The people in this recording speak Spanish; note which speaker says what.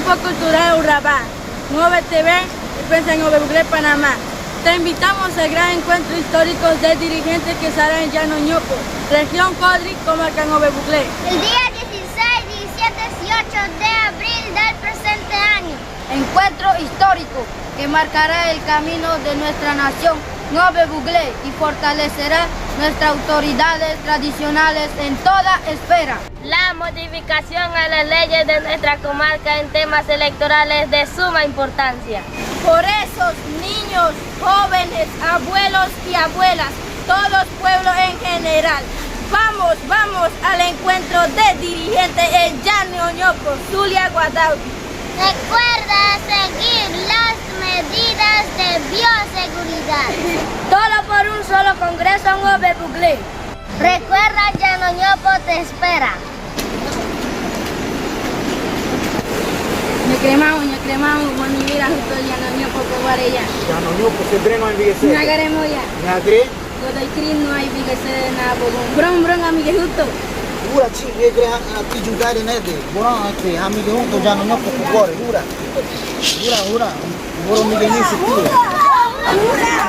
Speaker 1: Grupo Cultural Urabá, Nueve TV y Prensa en Nueve Buglé, Panamá. Te invitamos al gran encuentro histórico de dirigentes que estará en Llano Ñopo, región Codri, comarca Nueve Buglé.
Speaker 2: El día 16, 17, 18 de abril del presente año.
Speaker 3: Encuentro histórico que marcará el camino de nuestra nación Nueve Buglé y fortalecerá nuestras autoridades tradicionales en toda esfera.
Speaker 4: La modificación a las leyes de nuestra comarca en temas electorales de suma importancia.
Speaker 1: Por esos niños, jóvenes, abuelos y abuelas, todos pueblos en general, vamos al encuentro de dirigentes en Llano Ñopo, Zulia, Guadalquivir.
Speaker 2: Recuerda seguir las medidas de bioseguridad.
Speaker 3: Todo por un solo congreso Nueve Buglé.
Speaker 2: Recuerda, Llano Ñopo te espera.
Speaker 1: Ñacremamos, manivira justo Llano Ñopo por Guarella.
Speaker 5: Llano Ñopo siempre no hay envejecer.
Speaker 1: Ñagaremo ya.
Speaker 5: Ñagre.
Speaker 1: Godaikrin no hay envejecer nada, bron, amigue justo.
Speaker 5: Ura chi regre ati judare nede. Boran ati hamige hunto Llano Ñopo kugore. Ura. Boro mige nisi tira.
Speaker 1: Ura.